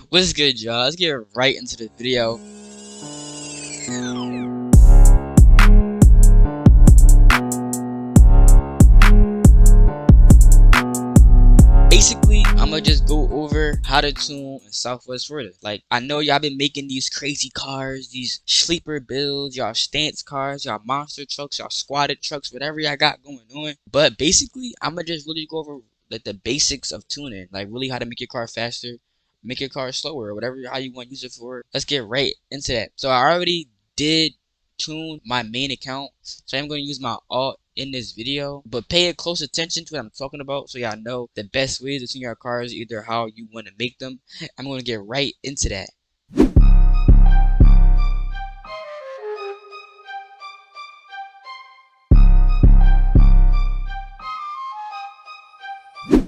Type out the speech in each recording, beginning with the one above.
What's good, y'all? Let's get right into the video. Basically, I'ma just go over how to tune in Southwest Florida. Like, I know y'all been making these crazy cars, these sleeper builds, y'all stance cars, y'all monster trucks, y'all squatted trucks, whatever y'all got going on. But basically, I'ma just really go over like the basics of tuning, like really how to make your car faster, make your car slower, or whatever how you want to use it for. Let's get right into that. So I already did tune my main account, so I'm going to use my alt in this video, but pay a close attention to what I'm talking about so y'all know the best ways to tune your cars, either how you want to make them. I'm going to get right into that.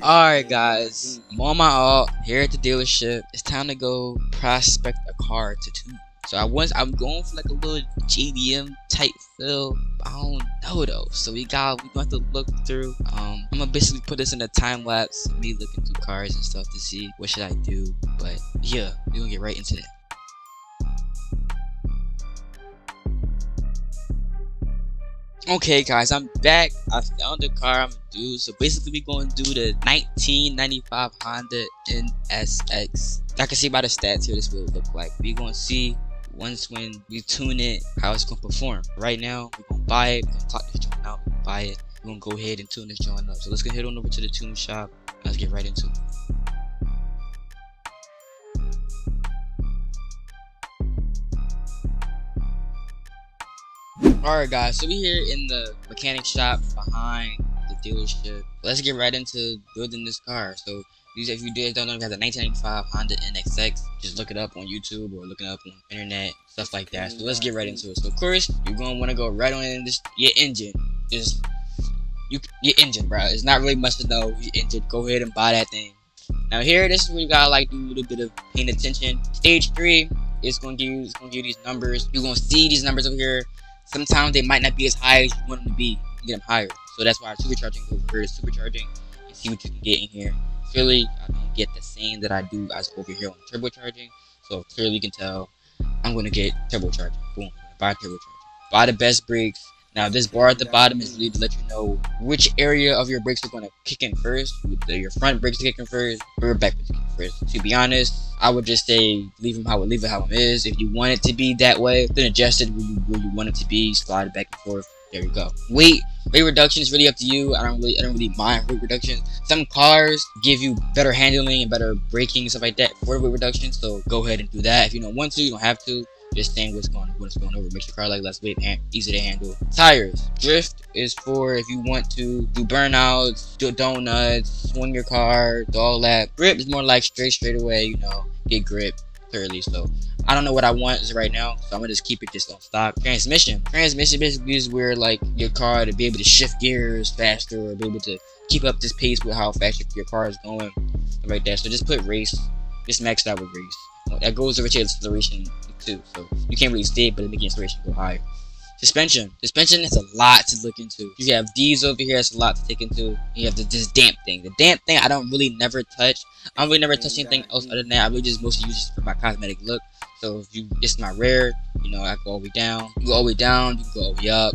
Alright guys, I'm on my alt here at the dealership. It's time to go prospect a car to tune. So I'm going for like a little JDM type feel. I don't know though. So we going to look through. I'm gonna basically put this in a time lapse, me looking through cars and stuff to see what should I do. But yeah, we're gonna get right into that. Okay guys, I'm back. I found the car I'm gonna do. So basically we're gonna do the 1995 Honda NSX. I can see by the stats here this will look like. We're gonna see once when we tune it how it's gonna perform. Right now we're gonna buy it, we're gonna clock this joint out, buy it, we're gonna go ahead and tune this joint up. So let's go head on over to the tune shop. Let's get right into it. Alright guys, so we here in the mechanic shop behind the dealership. Let's get right into building this car. So if you guys don't know, we have the 1995 Honda NSX. Just look it up on YouTube or look it up on the internet, stuff like that. So let's get right into it. So of course, you're gonna want to go right on in this your engine. Your engine, bro. It's not really much to know. Your engine. Go ahead and buy that thing. Now here, this is where you gotta like do a little bit of paying attention. Stage 3 is gonna give you these numbers. You're gonna see these numbers over here. Sometimes they might not be as high as you want them to be. You can get them higher. So that's why supercharging over here is supercharging and see what you can get in here. Clearly, I don't get the same that I do as over here on turbocharging. So clearly you can tell I'm going to get turbocharging. Boom. Buy turbocharging. Buy the best brakes. Now this bar at the bottom is really to let you know which area of your brakes are going to kick in first. Your front brakes are kicking first, rear back brakes are kicking first. To be honest, I would just say leave it how it is. If you want it to be that way, then adjust it where you want it to be. Slide it back and forth. There you go. Weight reduction is really up to you. I don't really mind weight reduction. Some cars give you better handling and better braking and stuff like that for weight reduction. So go ahead and do that. If you don't want to, you don't have to. Just saying what's going over. Makes your car like less weight and easy to handle. Tires. Drift is for if you want to do burnouts, do donuts, swing your car, do all that. Grip is more like straight away, you know, get grip clearly. So I don't know what I want is right now, so I'm gonna just keep it just on stock. Transmission basically is where like your car to be able to shift gears faster or be able to keep up this pace with how fast your car is going, right there. So just put race, just max it out with race. That goes over to acceleration too, so you can't really see it, but it makes acceleration go higher. Suspension is a lot to look into. You have these over here, it's a lot to take into. You have this damp thing. The damp thing I don't really never touch. I don't really never touch anything else other than that. I really just mostly use it for my cosmetic look. So if it's my rear, you know, I go all the way down. You go all the way down, you can go all the way up.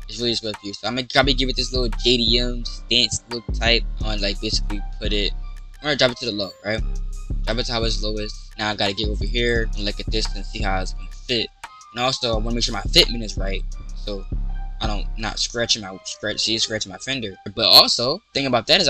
It's really just what you. So I'm gonna probably give it this little JDM stance look type. I'm gonna like basically put it. I'm gonna drop it to the low, right? Drop it to how it's lowest. Now I gotta get over here and look at this and see how it's gonna fit. And also I wanna make sure my fitment is right, so I don't scratching my fender. But also thing about that is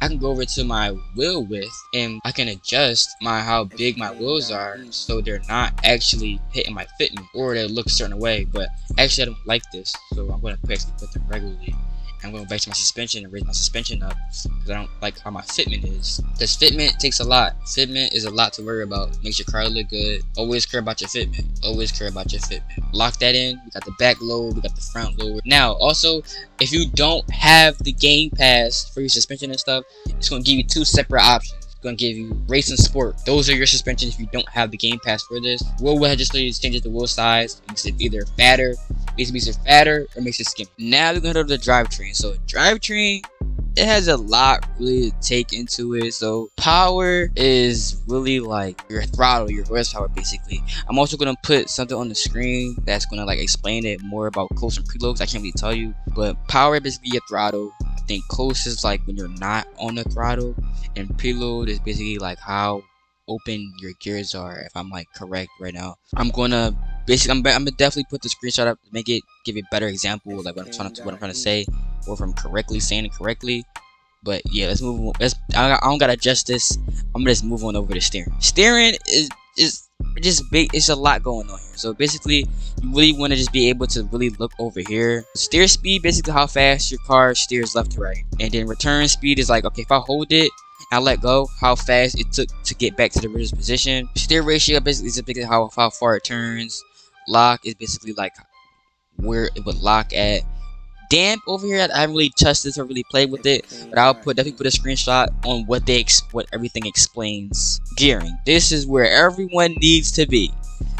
I can go over to my wheel width and I can adjust how big my wheels are so they're not actually hitting my fitment or they look a certain way. But actually I don't like this, so I'm gonna actually put them regularly. I'm going back to my suspension and raise my suspension up because I don't like how my fitment is. Because fitment takes a lot. Fitment is a lot to worry about. Makes your car look good. Always care about your fitment. Always care about your fitment. Lock that in. We got the back lower. We got the front lower. Now, also, if you don't have the Game Pass for your suspension and stuff, it's going to give you two separate options. Gonna give you race and sport. Those are your suspensions if you don't have the Game Pass for this. Wheel will just changes the wheel size. Makes it either fatter, makes it fatter, or makes it skinny. Now we're gonna go to the drivetrain. So drivetrain it has a lot really to take into it. So power is really like your throttle, your horsepower basically. I'm also gonna put something on the screen that's gonna like explain it more about close and preloads. I can't really tell you, but power is basically your throttle. I think close is like when you're not on the throttle, and preload is basically like how open your gears are, if I'm like correct right now. I'm gonna definitely put the screenshot up to make it give a better example like what I'm trying to say, or if I'm correctly saying it correctly. But yeah, let's move on. I don't gotta adjust this. I'm gonna just move on over to steering. Steering is just big. It's a lot going on here. So basically, you really want to just be able to really look over here. Steer speed, basically how fast your car steers left to right, and then return speed is like, okay, if I hold it, I let go, how fast it took to get back to the original position. Steer ratio basically is basically how far it turns. Lock is basically like where it would lock at. Damp over here, I haven't really touched this or really played with it, but I'll definitely put a screenshot on what everything explains. Gearing. This is where everyone needs to be.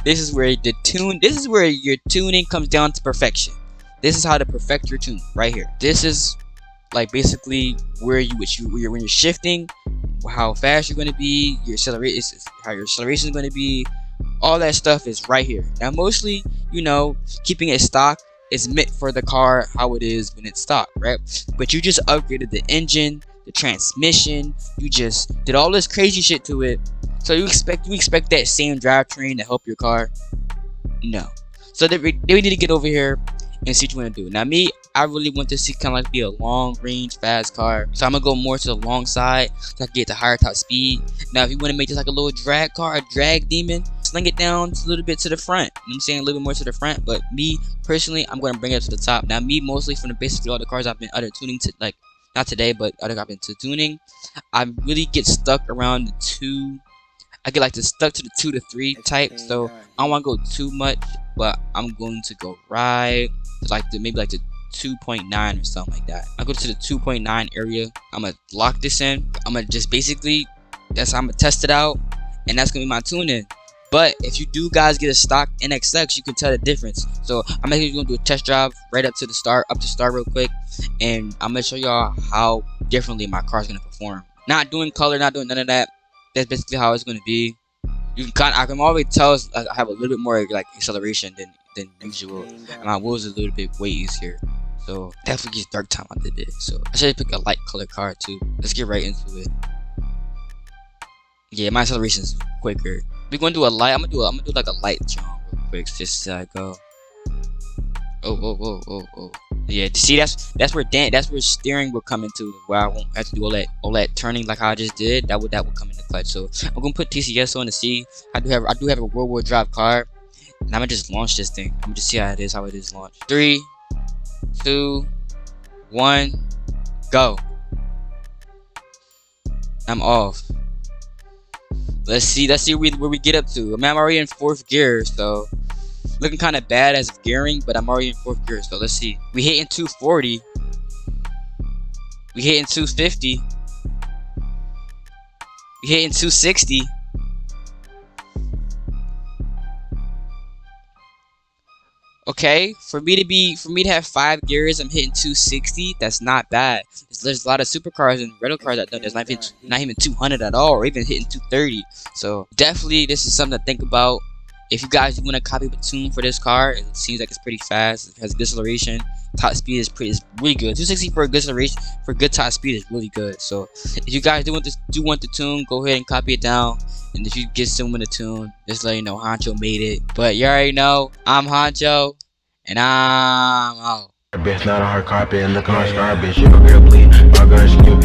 This is where your tuning comes down to perfection. This is how to perfect your tune right here. This is like basically when you're shifting, how fast you're going to be, how your acceleration is going to be. All that stuff is right here. Now mostly, keeping it stock is meant for the car how it is when it's stock, right? But you just upgraded the engine, the transmission, you just did all this crazy shit to it. So you expect that same drivetrain to help your car? No. So they need to get over here and see what you want to do. Now me, I really want this to kind of like be a long range fast car, so I'm gonna go more to the long side so I can get to higher top speed. Now if you want to make this like a little drag car, a drag demon, sling it down a little bit to the front. You know what I'm saying? A little bit more to the front. But me personally, I'm gonna bring it up to the top. Now me, mostly from basically all the cars I've been tuning to, like not today, but I've been to tuning, I really get stuck around the 2. I get like stuck to the 2 to 3 type, so I don't want to go too much, but I'm going to go right to like maybe the 2.9 or something like that. I go to the 2.9 area. I'm gonna lock this in. I'm gonna just basically, I'm gonna test it out, and that's gonna be my tune-in. But if you do guys get a stock NXX, you can tell the difference. So I'm actually gonna do a test drive right up to start real quick, and I'm gonna show y'all how differently my car's gonna perform. Not doing color, not doing none of that. That's basically how it's gonna be. I can already tell I have a little bit more like acceleration than usual, and my wheels are a little bit way easier. So definitely gets dark time I did it. So I should pick a light color car too. Let's get right into it. Yeah, my acceleration is quicker. We're gonna do a light. I'm gonna do like a light jump real quick, just so I go. Oh. Yeah, see that's where steering will come into, where I won't have to do all that turning like how I just did. That would come into clutch. So I'm gonna put TCS on to see. I do have a rear-wheel drive car, and I'm gonna just launch this thing. I'm gonna just see how it is launched. 3, 2, 1, go. I'm off. Let's see where we get up to. I'm already in 4th gear, so looking kind of bad as gearing, but I'm already in 4th gear. So let's see. We hitting 240. We hitting 250. We hitting 260. Okay, for me to have 5 gears, I'm hitting 260. That's not bad. There's a lot of supercars and rental cars that that's not even 200 at all, or even hitting 230. So definitely, this is something to think about. If you guys want to copy the tune for this car, it seems like it's pretty fast. It has good acceleration. Top speed is really good. 260 for a good acceleration, for good top speed is really good. So if you guys do want the tune, go ahead and copy it down. And if you get someone to tune, just let you know Honcho made it. But you already know, I'm Honcho, and I'm out. Bitch, not a hard carpet, and the car's garbage. You don't get a bleed, my girl's cute.